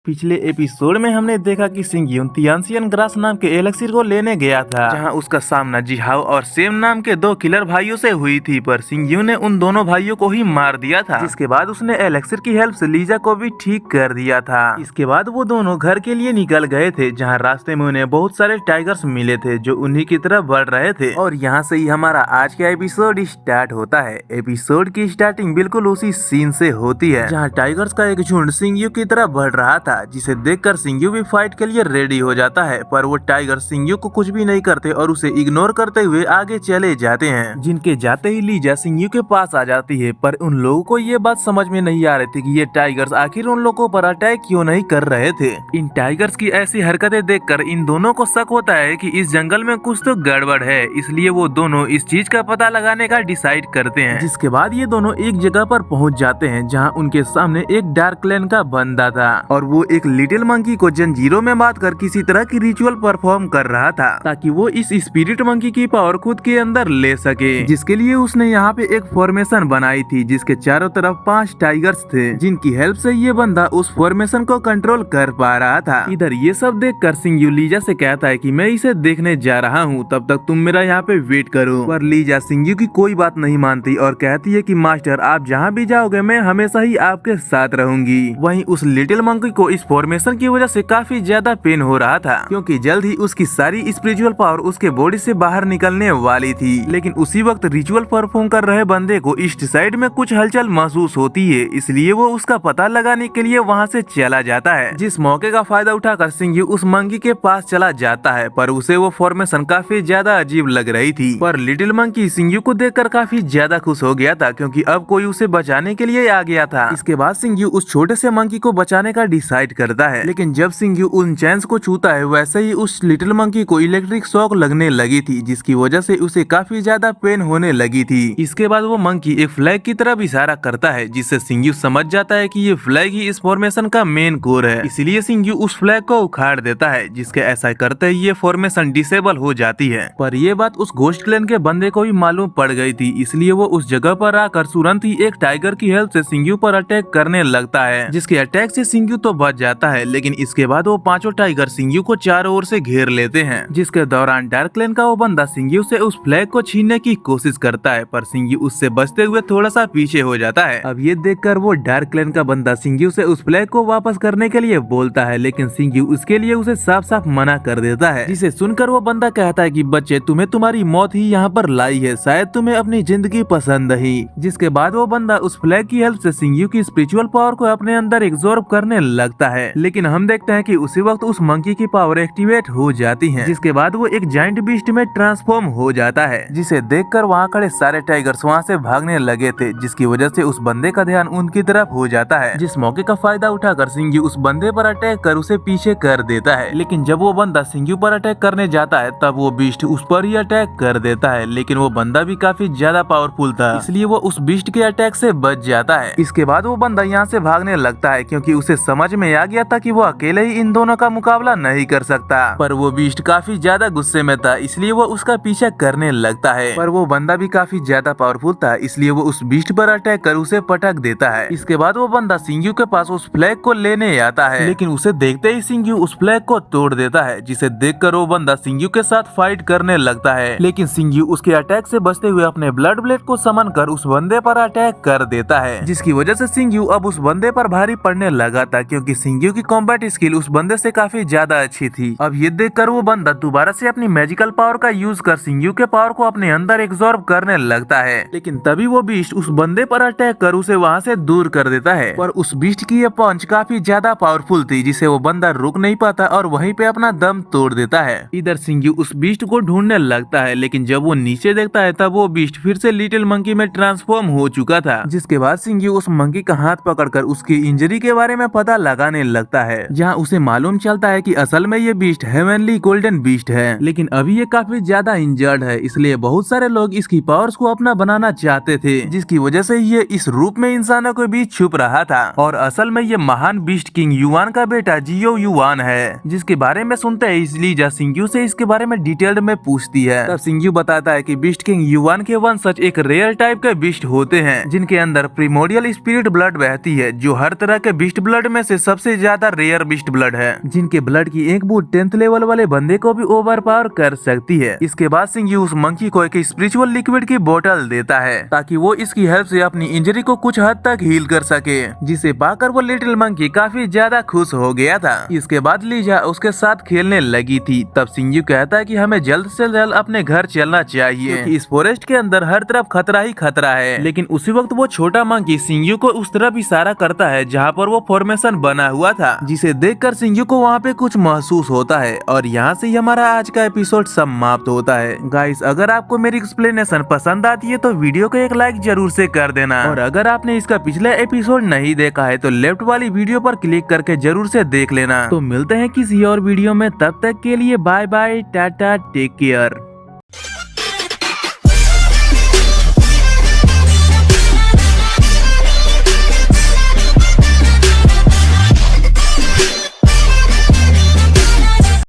पिछले एपिसोड में हमने देखा कि सिंग्यून तियानसियन ग्रास नाम के एलेक्सिर को लेने गया था, जहां उसका सामना जिहाओ और सेम नाम के दो किलर भाइयों से हुई थी, पर सिंग्यून ने उन दोनों भाइयों को ही मार दिया था। जिसके बाद उसने एलेक्सिर की हेल्प से लीजा को भी ठीक कर दिया था। इसके बाद वो दोनों घर के लिए निकल गए थे, जहाँ रास्ते में उन्हें बहुत सारे टाइगर्स मिले थे जो उन्हीं की तरफ बढ़ रहे थे। और यहाँ से ही हमारा आज का एपिसोड स्टार्ट होता है। एपिसोड की स्टार्टिंग बिल्कुल उसी सीन से होती है, जहाँ टाइगर्स का एक झुंड सिंग्यू की तरफ बढ़ रहा था, जिसे देखकर सिंग्यू भी फाइट के लिए रेडी हो जाता है। पर वो टाइगर सिंग्यू को कुछ भी नहीं करते और उसे इग्नोर करते हुए आगे चले जाते हैं। जिनके जाते ही लीजा सिंग्यू के पास आ जाती है, पर उन लोगों को ये बात समझ में नहीं आ रही थी कि ये टाइगर्स आखिर उन लोगों पर अटैक क्यों नहीं कर रहे थे। इन टाइगर्स की ऐसी हरकतें देखकर इन दोनों को शक होता है कि इस जंगल में कुछ तो गड़बड़ है, इसलिए वो दोनों इस चीज का पता लगाने का डिसाइड करते हैं। जिसके बाद ये दोनों एक जगह पर पहुंच जाते हैं, जहां उनके सामने एक डार्क लेन का बंदा था और वो एक लिटिल मंकी को जंजीरों में बांध कर किसी तरह की रिचुअल परफॉर्म कर रहा था, ताकि वो इस स्पिरिट मंकी की पावर खुद के अंदर ले सके। जिसके लिए उसने यहाँ पे एक फॉर्मेशन बनाई थी, जिसके चारों तरफ 5 टाइगर्स थे, जिनकी हेल्प से ये बंदा उस फॉर्मेशन को कंट्रोल कर पा रहा था। इधर ये सब देखकर सिंग्यू लीजा से कहता है कि मैं इसे देखने जा रहा हूँ, तब तक तुम मेरा यहाँ पे वेट करो। पर लीजा सिंग्यू की कोई बात नहीं मानती और कहती है कि मास्टर, आप जहाँ भी जाओगे मैं हमेशा ही आपके साथ रहूंगी। वहीं उस लिटिल मंकी को इस फॉर्मेशन की वजह से काफी ज्यादा पेन हो रहा था, क्योंकि जल्द ही उसकी सारी स्पिरिचुअल पावर उसके बॉडी से बाहर निकलने वाली थी। लेकिन उसी वक्त रिचुअल परफॉर्म कर रहे बंदे को ईस्ट साइड में कुछ हलचल महसूस होती है, इसलिए वो उसका पता लगाने के लिए वहाँ से चला जाता है। जिस मौके का फायदा उठाकर सिंग्यू उस मंकी के पास चला जाता है, पर उसे वो फॉर्मेशन काफी ज्यादा अजीब लग रही थी। पर लिटिल मंकी सिंग्यू को देखकर काफी ज्यादा खुश हो गया था, क्योंकि अब कोई उसे बचाने के लिए आ गया था। इसके बाद सिंग्यू उस छोटे से मंकी को बचाने का डिसाइड करता है, लेकिन जब सिंग्यू उन चैंस को छूता है, वैसे ही उस लिटिल मंकी को इलेक्ट्रिक शॉक लगने लगी थी, जिसकी वजह से उसे काफी ज्यादा पेन होने लगी थी। इसके बाद वो मंकी एक फ्लैग की तरफ इशारा करता है, जिससे सिंग्यू समझ जाता है कि ये फ्लैग ही इस फॉर्मेशन का मेन कोर है। इसलिए सिंग्यू उस फ्लैग को उखाड़ देता है, जिसके ऐसा करते ही ये फॉर्मेशन डिसेबल हो जाती है। पर ये बात उस घोस्ट क्लैन के बंदे को भी मालूम पड़ गई थी, इसलिए वो उस जगह पर आकर तुरंत ही एक टाइगर की हेल्प से सिंग्यू पर अटैक करने लगता है, जिसके अटैक से सिंग्यू तो बच जाता है। लेकिन इसके बाद वो पांचों टाइगर सिंग्यू को चारों ओर से घेर लेते हैं, जिसके दौरान डार्क लेन का वो बंदा सिंग्यू से उस फ्लैग को छीनने की कोशिश करता है, पर सिंग्यू उससे बचते हुए थोड़ा सा पीछे हो जाता है। अब ये देखकर वो डार्क लेन का बंदा सिंग्यू से उस फ्लैग को वापस करने के लिए बोलता है, लेकिन सिंग्यू उसके लिए उसे साफ साफ मना कर देता है। जिसे सुनकर वो बंदा कहता है कि बच्चे, तुम्हें तुम्हारी मौत ही यहाँ पर लाई है, शायद तुम्हें अपनी जिंदगी पसंद नहीं। जिसके बाद वो बंदा उस फ्लैग की हेल्प से सिंग्यू की स्पिरिचुअल पावर को अपने अंदर एब्जॉर्ब करने लगता है। लेकिन हम देखते हैं कि उसी वक्त उस मंकी की पावर एक्टिवेट हो जाती है, जिसके बाद वो एक जायंट बीस्ट में ट्रांसफॉर्म हो जाता है, जिसे देखकर वहाँ खड़े सारे टाइगर्स वहाँ से भागने लगे थे, जिसकी वजह से उस बंदे का ध्यान उनकी तरफ हो जाता है। जिस मौके का फायदा उठाकर सिंग्यू उस बंदे पर अटैक कर उसे पीछे कर देता है। लेकिन जब वो बंदा सिंग्यू पर अटैक करने जाता है, तब वो बीस्ट उस पर ही अटैक कर देता है। लेकिन वो बंदा भी काफी ज्यादा पावरफुल था, इसलिए वो उस बीस्ट के अटैक से बच जाता है। इसके बाद वो बंदा यहाँ से भागने लगता है, क्योंकि उसे समझ में आ गया था कि वो अकेले ही इन दोनों का मुकाबला नहीं कर सकता। पर वो बीस्ट काफी ज्यादा गुस्से में था, इसलिए वो उसका पीछा करने लगता है। पर वो बंदा भी काफी ज्यादा पावरफुल था, इसलिए वो उस बीस्ट पर अटैक कर उसे पटक देता है। इसके बाद वो बंदा सिंग्यू के पास उस फ्लैग को लेने आता है, लेकिन उसे देखते ही सिंग्यू उस फ्लैग को तोड़ देता है, जिसे देखकर वो बंदा सिंग्यू के साथ फाइट करने लगता है। लेकिन सिंग्यू उसके अटैक से बचते हुए अपने ब्लड ब्लेड को समन कर उस बंदे पर अटैक कर देता है, जिसकी वजह से सिंग्यू अब उस बंदे पर भारी पड़ने लगा था, क्योंकि सिंग्यू की कॉम्बैट स्किल उस बंदे से काफी ज्यादा अच्छी थी। अब ये देखकर वो बंदा दोबारा से अपनी मैजिकल पावर का यूज कर सिंग्यू के पावर को अपने अंदर एब्जॉर्ब करने लगता है। लेकिन तभी वो बीस्ट उस बंदे पर अटैक कर उसे वहाँ से दूर कर देता है। पर उस बीस्ट की ये पंच काफी ज्यादा पावरफुल थी, जिसे वो बंदा रुक नहीं पाता और वहीं पे अपना दम तोड़ देता है। इधर सिंग्यू उस बीस्ट को ढूंढने लगता है, लेकिन जब वो नीचे देखता है, तब वो बीस्ट फिर से लिटिल मंकी में ट्रांसफॉर्म हो चुका था। जिसके बाद सिंग्यू उस मंकी का हाथ पकड़कर उसकी इंजरी के बारे में पता लगाने लगता है, जहाँ उसे मालूम चलता है कि असल में ये बीस्ट हेवनली गोल्डन बीस्ट है, लेकिन अभी ये काफी ज्यादा इंजर्ड है, इसलिए बहुत सारे लोग इसकी पावर्स को अपना बनाना चाहते थे, जिसकी वजह से ये इस रूप में इंसानों के बीच छुप रहा था। और असल में ये महान बीस्ट किंग युआन का बेटा जियो युआन है, जिसके बारे में सुनते हैं इसलिए सिंग्यू से इसके बारे में डिटेल्ड में पूछती है। तब सिंग्यू बताता है कि बीस्ट किंग युआन के वंशज एक रेयर टाइप के बीस्ट होते हैं, जिनके अंदर प्रिमोडियल स्पिरिट ब्लड बहती है, जो हर तरह के बीस्ट ब्लड में से सबसे ज्यादा रेयर बीस्ट ब्लड है, जिनके ब्लड की एक बूंद 10th लेवल वाले बंदे को भी ओवर पावर कर सकती है। इसके बाद सिंघी उस मंकी को एक स्पिरिचुअल लिक्विड की बोतल देता है ताकि वो इसकी हेल्प से अपनी इंजरी को कुछ हद तक हील कर सके, जिसे पाकर वो लिटिल मंकी काफी ज्यादा खुश हो गया था। इसके बाद लीजा उसके साथ खेलने लगी थी। तब सिंघी कहता है कि हमें जल्द से जल्द अपने घर चलना चाहिए क्योंकि इस फॉरेस्ट के अंदर हर तरफ खतरा ही खतरा है। लेकिन उसी वक्त वो छोटा मंकी सिंघी को उस तरफ इशारा करता है जहाँ पर वो फॉर्मेशन बना हुआ था, जिसे देखकर सिंघी को वहाँ पे कुछ महसूस होता है। और यहाँ से ही हमारा आज का एपिसोड समाप्त होता है। गाइस, अगर आपको मेरी एक्सप्लेनेशन पसंद आती है तो वीडियो को एक लाइक जरूर से कर देना, और अगर आपने इसका पिछला एपिसोड नहीं देखा है तो लेफ्ट वाली वीडियो पर क्लिक करके जरूर से देख लेना। तो मिलते हैं किसी और वीडियो में, तब तक के लिए bye bye, tata, take care.